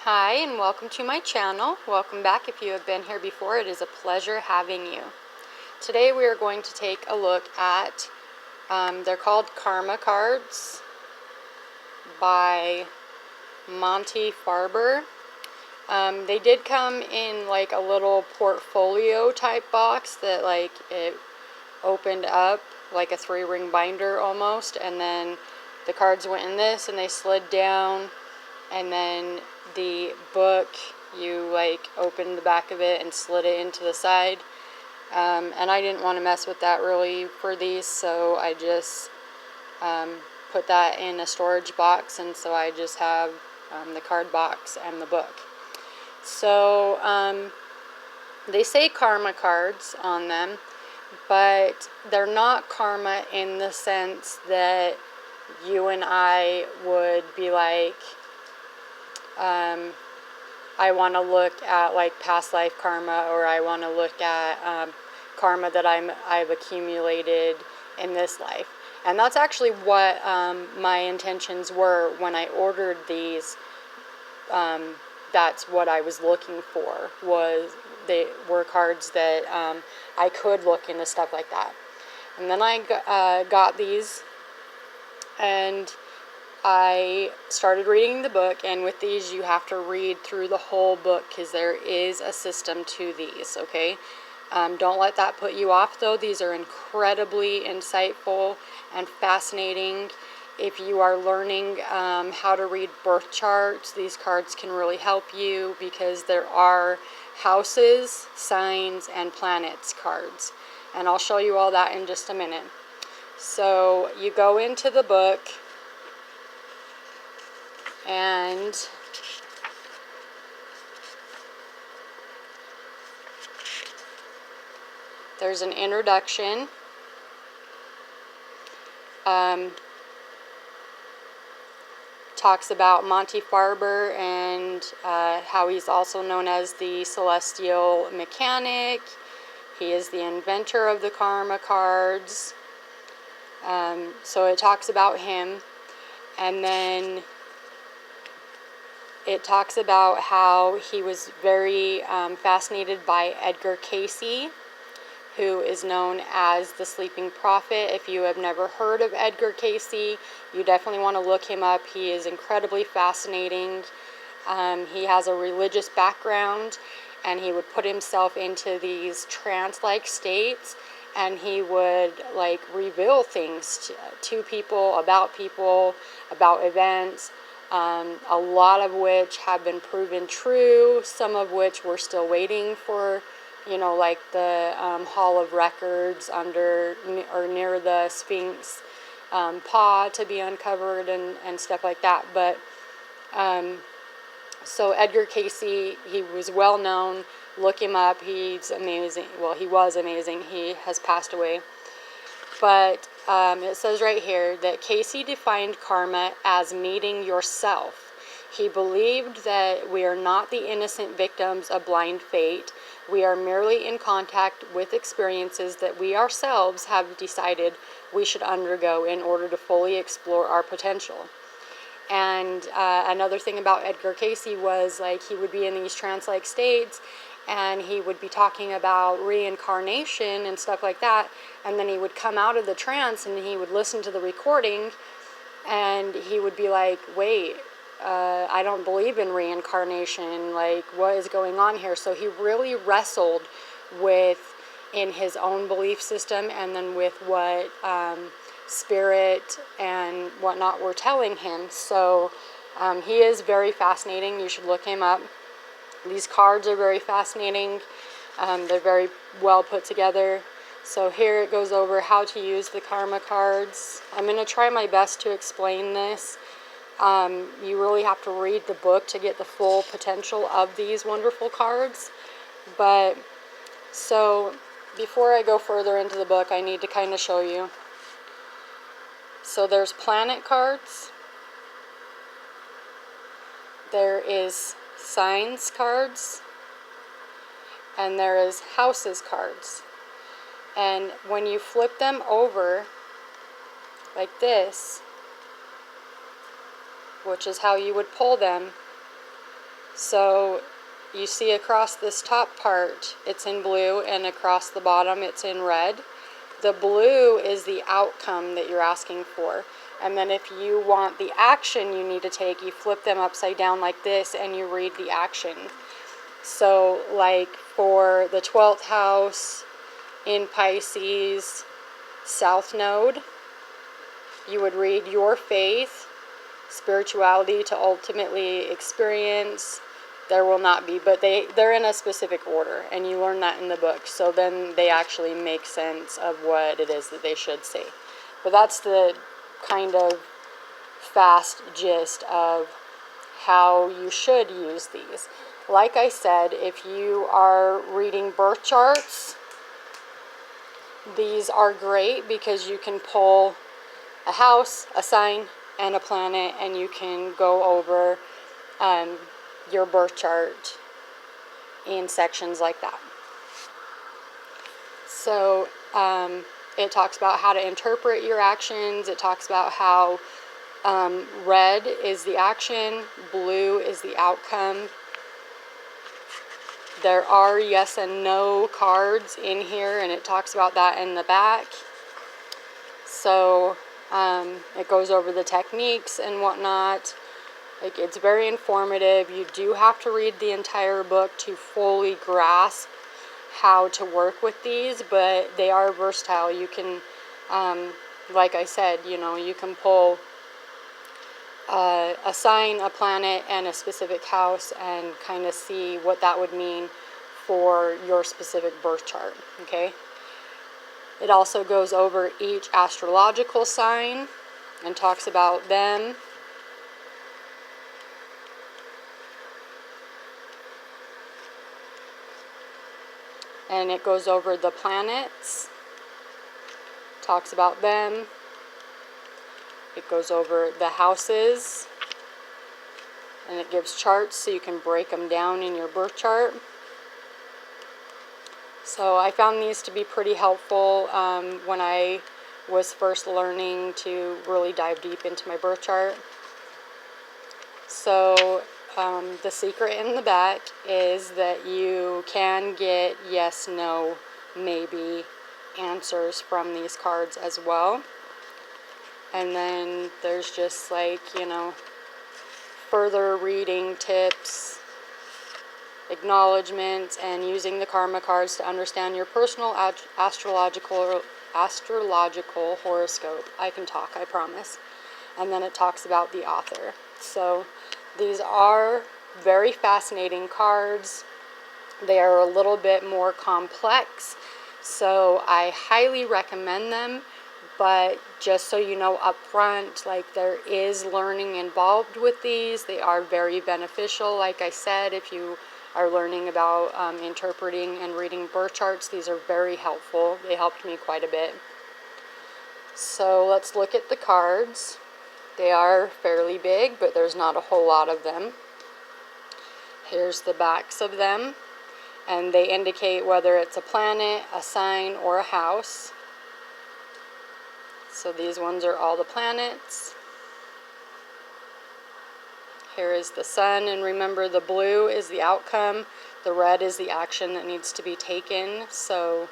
Hi and welcome to my channel. Welcome back if you have been here before. It is a pleasure having you. Today we are going to take a look at, they're called Karma cards by Monte Farber. They did come in like a little portfolio type box that like it opened up like a 3-ring binder almost, and then the cards went in this and they slid down, and then the book, you like opened the back of it and slid it into the side. And I didn't want to mess with that really for these, so I just put that in a storage box, and so I just have the card box and the book. So they say karma cards on them, but they're not karma in the sense that you and I would be like, I want to look at like past life karma, or I want to look at karma that I've accumulated in this life. And that's actually what my intentions were when I ordered these. That's what I was looking for, was they were cards that I could look into stuff like that. And then I got these, and I started reading the book, and with these you have to read through the whole book because there is a system to these, okay? Don't let that put you off though. These are incredibly insightful and fascinating. If you are learning how to read birth charts, these cards can really help you because there are houses, signs, and planets cards. And I'll show you all that in just a minute. So you go into the book, and there's an introduction. Talks about Monte Farber and how he's also known as the celestial mechanic. He is the inventor of the karma cards. So it talks about him. And then it talks about how he was very fascinated by Edgar Cayce, who is known as the Sleeping Prophet. If you have never heard of Edgar Cayce, you definitely want to look him up. He is incredibly fascinating. He has a religious background, and he would put himself into these trance-like states, and he would like reveal things to people, about events, a lot of which have been proven true, some of which we're still waiting for, like the Hall of Records under or near the Sphinx paw to be uncovered and stuff like that. But so Edgar Cayce, he was well known. Look him up. He's amazing. Well, he was amazing. He has passed away. But it says right here that Cayce defined karma as meeting yourself. He believed that we are not the innocent victims of blind fate. We are merely in contact with experiences that we ourselves have decided we should undergo in order to fully explore our potential. And another thing about Edgar Cayce was like he would be in these trance-like states, and he would be talking about reincarnation and stuff like that, and then he would come out of the trance and he would listen to the recording, and he would be like, wait, I don't believe in reincarnation, like what is going on here? So he really wrestled in his own belief system, and then with what spirit and whatnot were telling him. So he is very fascinating. You should look him up. These cards are very fascinating. They're very well put together. So here it goes over how to use the karma cards. I'm going to try my best to explain this. You really have to read the book to get the full potential of these wonderful cards. But so before I go further into the book, I need to kind of show you. So there's planet cards. There is signs cards. And there is houses cards. And when you flip them over like this, which is how you would pull them, So you see across this top part, it's in blue, and across the bottom, it's in red. The blue is the outcome that you're asking for. And then if you want the action you need to take, you flip them upside down like this and you read the action. So like for the 12th house in Pisces, South Node, you would read your faith, spirituality to ultimately experience. There will not be, but they're in a specific order, and you learn that in the book. So then they actually make sense of what it is that they should say. But that's the kind of fast gist of how you should use these. Like I said, if you are reading birth charts, these are great because you can pull a house, a sign, and a planet, and you can go over your birth chart in sections like that. So it talks about how to interpret your actions. It talks about how red is the action, blue is the outcome. There are yes and no cards in here, and it talks about that in the back. So it goes over the techniques and whatnot. Like, it's very informative. You do have to read the entire book to fully grasp how to work with these, but they are versatile. You can, like I said, you can pull a sign, a planet, and a specific house and kind of see what that would mean for your specific birth chart, okay? It also goes over each astrological sign and talks about them. And it goes over the planets, talks about them. It goes over the houses, and it gives charts so you can break them down in your birth chart. So I found these to be pretty helpful when I was first learning to really dive deep into my birth chart. So the secret in the back is that you can get yes, no, maybe answers from these cards as well. And then there's just further reading tips, acknowledgments, and using the karma cards to understand your personal astrological horoscope. I can talk, I promise. And then it talks about the author. So these are very fascinating cards. They are a little bit more complex, so I highly recommend them. But just so you know up front, there is learning involved with these. They are very beneficial. Like I said, if you are learning about interpreting and reading birth charts, these are very helpful. They helped me quite a bit. So let's look at the cards. They are fairly big, but there's not a whole lot of them. Here's the backs of them, and they indicate whether it's a planet, a sign, or a house. So these ones are all the planets. Here is the sun, and remember the blue is the outcome, the red is the action that needs to be taken. So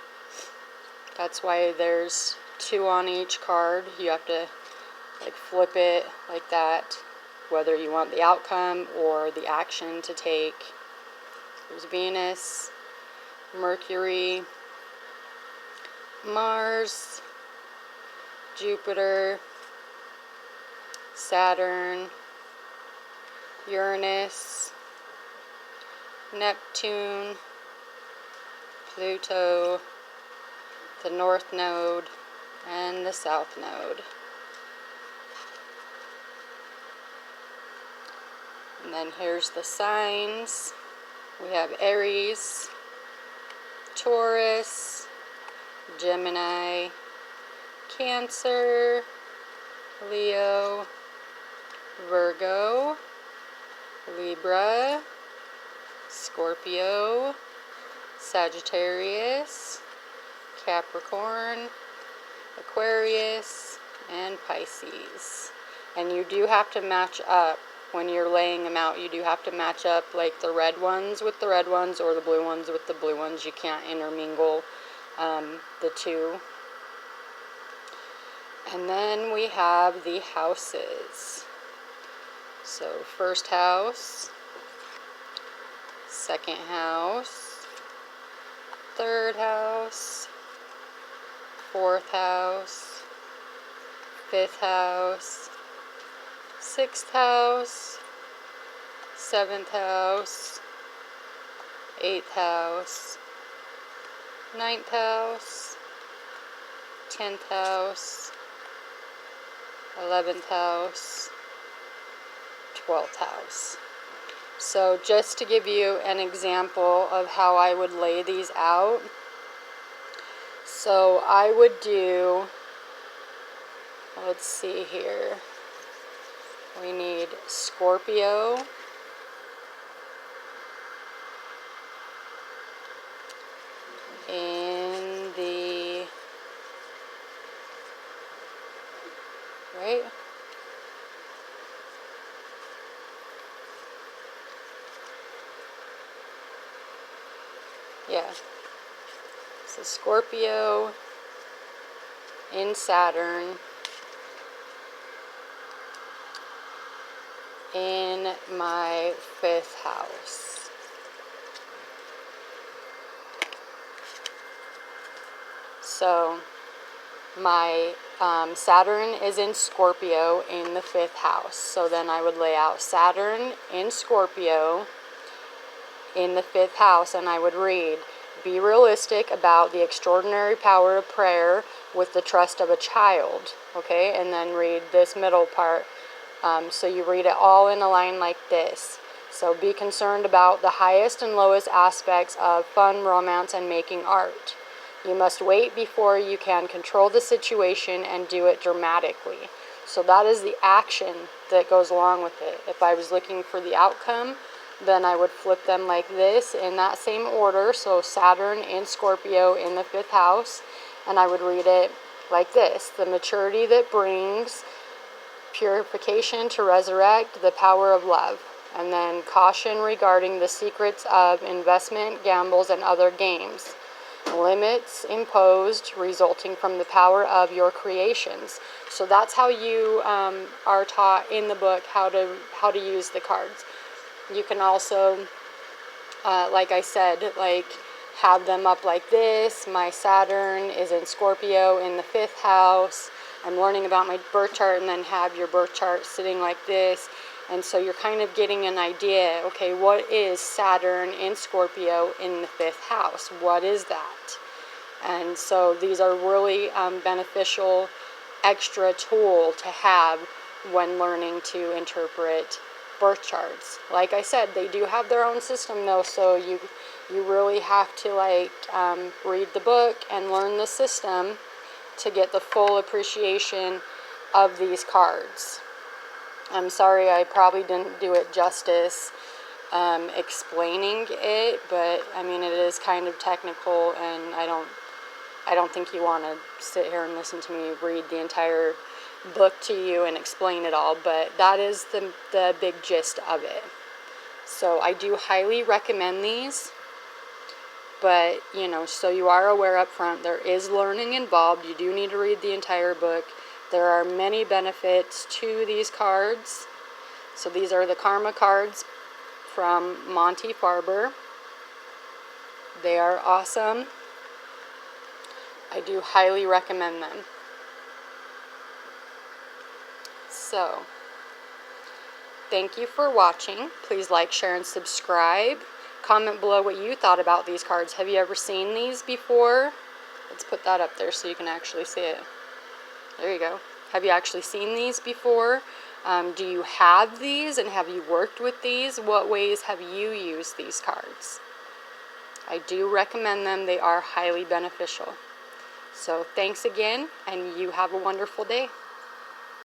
that's why there's 2 on each card. You have to flip it like that, whether you want the outcome or the action to take. There's Venus, Mercury, Mars, Jupiter, Saturn, Uranus, Neptune, Pluto, the North Node, and the South Node. And then here's the signs. We have Aries, Taurus, Gemini, Cancer, Leo, Virgo, Libra, Scorpio, Sagittarius, Capricorn, Aquarius, and Pisces. And you do have to match up when you're laying them out, you do have to match up like the red ones with the red ones or the blue ones with the blue ones. You can't intermingle the two. And then we have the houses. So first house, second house, third house, fourth house, fifth house, sixth house, seventh house, eighth house, ninth house, 10th house, 11th house, 12th house. So just to give you an example of how I would lay these out, so I would do, let's see here, we need Scorpio, in the, right? Yeah. So Scorpio in Saturn in my fifth house. So my Saturn is in Scorpio in the fifth house. So then I would lay out Saturn in Scorpio in the fifth house, and I would read, "Be realistic about the extraordinary power of prayer with the trust of a child." Okay, and then read this middle part. So you read it all in a line like this. So be concerned about the highest and lowest aspects of fun, romance, and making art. You must wait before you can control the situation and do it dramatically. So that is the action that goes along with it. If I was looking for the outcome, then I would flip them like this in that same order. So Saturn in Scorpio in the fifth house, and I would read it like this: the maturity that brings purification to resurrect the power of love. And then caution regarding the secrets of investment, gambles, and other games. Limits imposed resulting from the power of your creations. So that's how you are taught in the book how to use the cards. You can also, like I said, like have them up like this. My Saturn is in Scorpio in the fifth house. I'm learning about my birth chart, and then have your birth chart sitting like this. And so you're kind of getting an idea, okay, what is Saturn in Scorpio in the fifth house? What is that? And so these are really beneficial extra tool to have when learning to interpret birth charts. Like I said, they do have their own system though, so you really have to read the book and learn the system to get the full appreciation of these cards. I'm sorry, I probably didn't do it justice explaining it, but I mean it is kind of technical, and I don't think you want to sit here and listen to me read the entire book to you and explain it all, but that is the big gist of it. So I do highly recommend these, but so you are aware up front, there is learning involved. You do need to read the entire book. There are many benefits to these cards. So these are the Karma cards from Monte Farber. They are awesome. I do highly recommend them. So, thank you for watching. Please like, share, and subscribe. Comment below what you thought about these cards. Have you ever seen these before? Let's put that up there so you can actually see it. There you go. Have you actually seen these before? Do you have these, and have you worked with these? What ways have you used these cards? I do recommend them. They are highly beneficial. So thanks again, and you have a wonderful day.